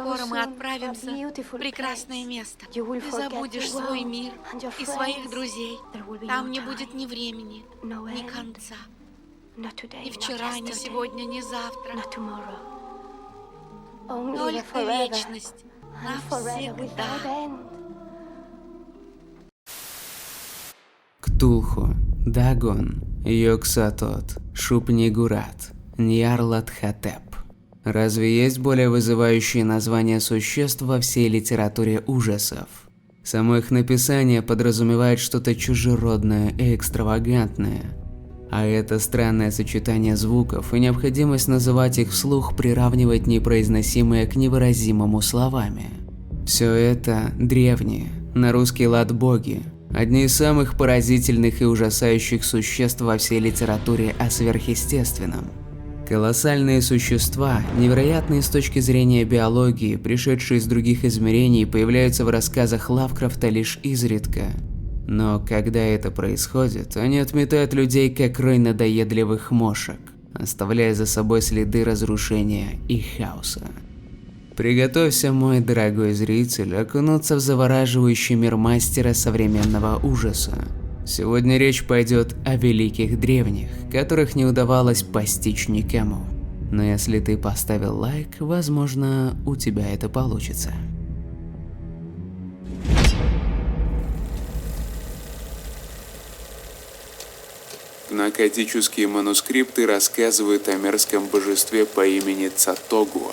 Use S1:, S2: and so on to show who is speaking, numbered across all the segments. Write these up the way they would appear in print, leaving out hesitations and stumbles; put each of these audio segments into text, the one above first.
S1: Скоро мы отправимся в прекрасное место. Ты забудешь свой мир и своих друзей. Там не будет ни времени, ни конца. Ни вчера, ни сегодня, ни завтра. Только вечность навсегда.
S2: Ктулху, Дагон, Йог-Сатот, Шуп-Нигурат, Ньярлатхотеп. Разве есть более вызывающие названия существ во всей литературе ужасов? Само их написание подразумевает что-то чужеродное и экстравагантное. А это странное сочетание звуков и необходимость называть их вслух приравнивать непроизносимое к невыразимому словами. Все это древние, на русский лад боги, одни из самых поразительных и ужасающих существ во всей литературе о сверхъестественном. Колоссальные существа, невероятные с точки зрения биологии, пришедшие из других измерений, появляются в рассказах Лавкрафта лишь изредка. Но когда это происходит, они отметают людей как рой надоедливых мошек, оставляя за собой следы разрушения и хаоса. Приготовься, мой дорогой зритель, окунуться в завораживающий мир мастера современного ужаса. Сегодня речь пойдет о великих древних, которых не удавалось постичь никому. Но если ты поставил лайк, возможно, у тебя это получится.
S3: Гнокадические манускрипты рассказывают о мерзком божестве по имени Цатогуа.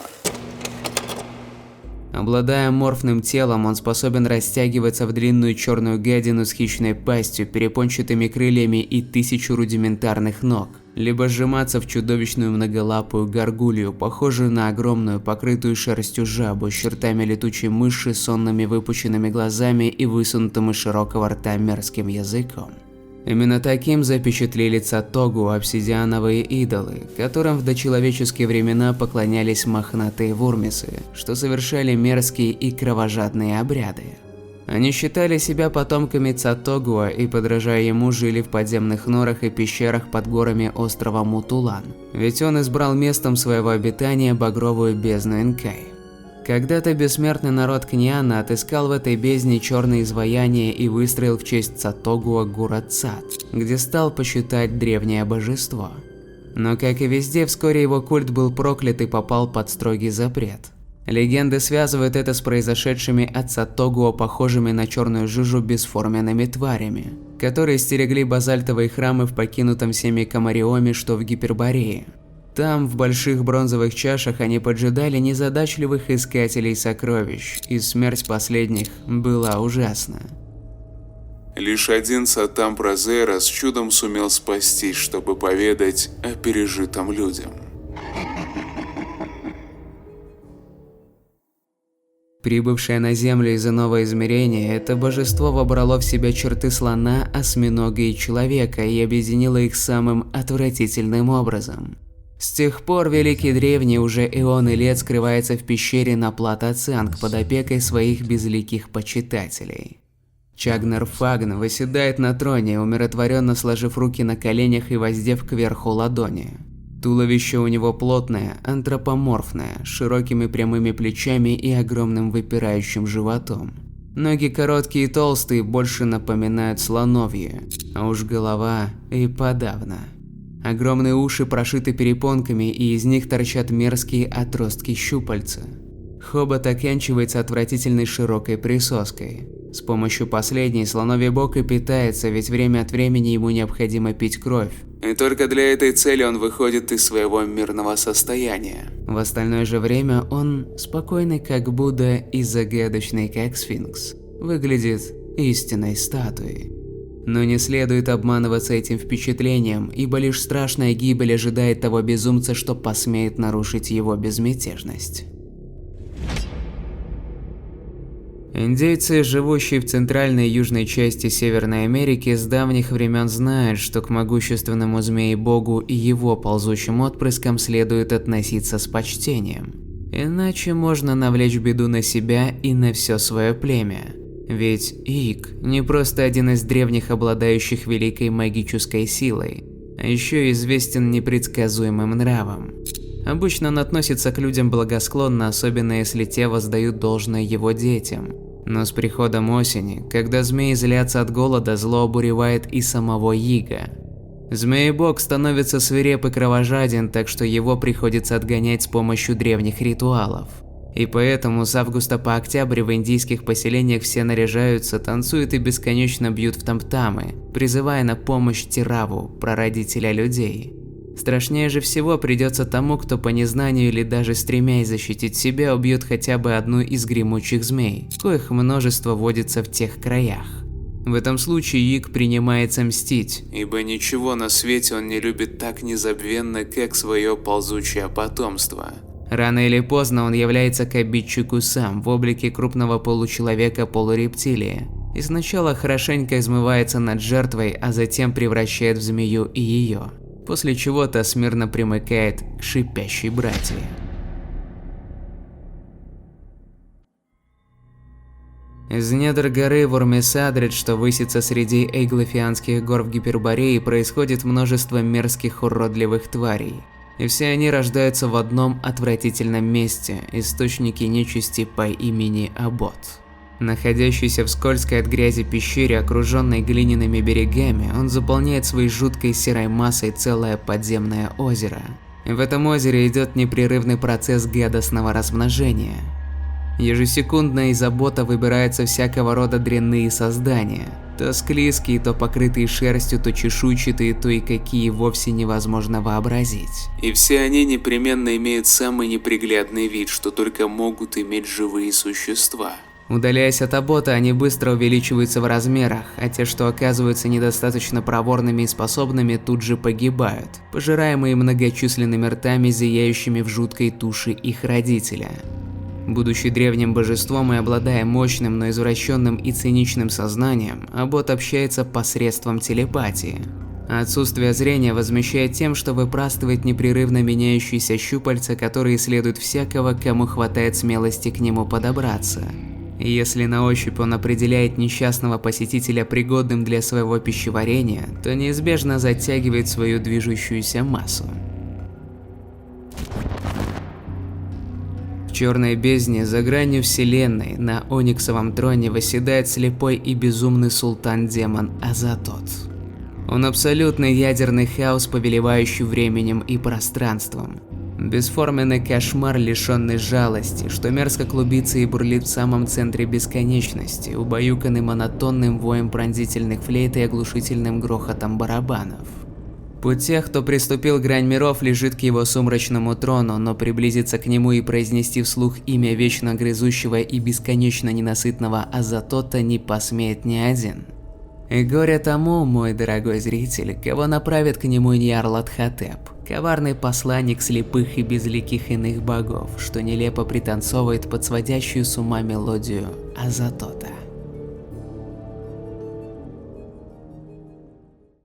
S2: Обладая аморфным телом, он способен растягиваться в длинную черную гадину с хищной пастью, перепончатыми крыльями и 1000 рудиментарных ног, либо сжиматься в чудовищную многолапую горгулью, похожую на огромную, покрытую шерстью жабу с чертами летучей мыши, сонными выпученными глазами и высунутым из широкого рта мерзким языком. Именно таким запечатлели Цатогуа обсидиановые идолы, которым в дочеловеческие времена поклонялись мохнатые вурмисы, что совершали мерзкие и кровожадные обряды. Они считали себя потомками Цатогуа и, подражая ему, жили в подземных норах и пещерах под горами острова Мутулан, ведь он избрал местом своего обитания багровую бездну Инкай. Когда-то бессмертный народ Кньяна отыскал в этой бездне черное изваяние и выстроил в честь Цатогуа город Цат, где стал почитать древнее божество. Но, как и везде, вскоре его культ был проклят и попал под строгий запрет. Легенды связывают это с произошедшими от Цатогуа похожими на черную жижу бесформенными тварями, которые стерегли базальтовые храмы в покинутом всеми Камариоме, что в Гиперборее. Там, в больших бронзовых чашах, они поджидали незадачливых искателей сокровищ, и смерть последних была ужасна.
S3: Лишь один Сатам Празера с чудом сумел спастись, чтобы поведать о пережитом людям.
S2: Прибывшее на Землю из иного измерения, это божество вобрало в себя черты слона, осьминога и человека и объединило их самым отвратительным образом. С тех пор Великий Древний уже эоны лет скрывается в пещере на Плат-Ацанг под опекой своих безликих почитателей. Чагнар Фагн восседает на троне, умиротворенно сложив руки на коленях и воздев кверху ладони. Туловище у него плотное, антропоморфное, с широкими прямыми плечами и огромным выпирающим животом. Ноги короткие и толстые, больше напоминают слоновьи, а уж голова и подавно. Огромные уши прошиты перепонками, и из них торчат мерзкие отростки щупальца. Хобот оканчивается отвратительной широкой присоской. С помощью последней слоновий бок и питается, ведь время от времени ему необходимо пить кровь.
S3: И только для этой цели он выходит из своего мирного состояния.
S2: В остальное же время он спокойный как Будда и загадочный как Сфинкс. Выглядит истинной статуей. Но не следует обманываться этим впечатлением, ибо лишь страшная гибель ожидает того безумца, что посмеет нарушить его безмятежность. Индейцы, живущие в центральной и южной части Северной Америки, с давних времен знают, что к могущественному змеи-богу и его ползучим отпрыскам следует относиться с почтением. Иначе можно навлечь беду на себя и на все свое племя. Ведь Ик не просто один из древних обладающих великой магической силой, а еще известен непредсказуемым нравом. Обычно он относится к людям благосклонно, особенно если те воздают должное его детям. Но с приходом осени, когда змеи злятся от голода, зло обуревает и самого Ига. Змеебог становится свиреп и кровожаден, так что его приходится отгонять с помощью древних ритуалов. И поэтому с августа по октябрь в индийских поселениях все наряжаются, танцуют и бесконечно бьют в там-тамы, призывая на помощь Тираву, прародителя людей. Страшнее же всего придется тому, кто по незнанию или даже стремясь защитить себя, убьет хотя бы одну из гремучих змей, коих множество водится в тех краях. В этом случае Иг принимается мстить,
S3: ибо ничего на свете он не любит так незабвенно, как свое ползучее потомство.
S2: Рано или поздно он является к обидчику сам в облике крупного получеловека-полурептилии и сначала хорошенько измывается над жертвой, а затем превращает в змею и ее, после чего та смирно примыкает к шипящей братье. Из недр горы Вормисадрид, что высится среди Эйглофианских гор в Гипербореи, происходит множество мерзких уродливых тварей. И все они рождаются в одном отвратительном месте – источнике нечисти по имени Абот. Находящийся в скользкой от грязи пещере, окруженной глиняными берегами, он заполняет своей жуткой серой массой целое подземное озеро. В этом озере идет непрерывный процесс гадостного размножения. Ежесекундно из Абота выбираются всякого рода дрянные создания, то склизкие, то покрытые шерстью, то чешуйчатые, то и какие вовсе невозможно вообразить.
S3: И все они непременно имеют самый неприглядный вид, что только могут иметь живые существа.
S2: Удаляясь от Абота, они быстро увеличиваются в размерах, а те, что оказываются недостаточно проворными и способными, тут же погибают, пожираемые многочисленными ртами, зияющими в жуткой туше их родителя. Будучи древним божеством и обладая мощным, но извращенным и циничным сознанием, Абот общается посредством телепатии. Отсутствие зрения возмещает тем, что выпрастывает непрерывно меняющиеся щупальца, которые исследуют всякого, кому хватает смелости к нему подобраться. И если на ощупь он определяет несчастного посетителя пригодным для своего пищеварения, то неизбежно затягивает свою движущуюся массу. В черной бездне, за гранью вселенной, на ониксовом троне восседает слепой и безумный султан-демон Азатот. Он абсолютный ядерный хаос, повелевающий временем и пространством. Бесформенный кошмар, лишенный жалости, что мерзко клубится и бурлит в самом центре бесконечности, убаюканный монотонным воем пронзительных флейт и оглушительным грохотом барабанов. Путь тех, кто приступил грань миров, лежит к его сумрачному трону, но приблизиться к нему и произнести вслух имя вечно грызущего и бесконечно ненасытного Азатота не посмеет ни один. И горе тому, мой дорогой зритель, кого направит к нему Ньярлатхотеп, коварный посланник слепых и безликих иных богов, что нелепо пританцовывает под сводящую с ума мелодию Азатота.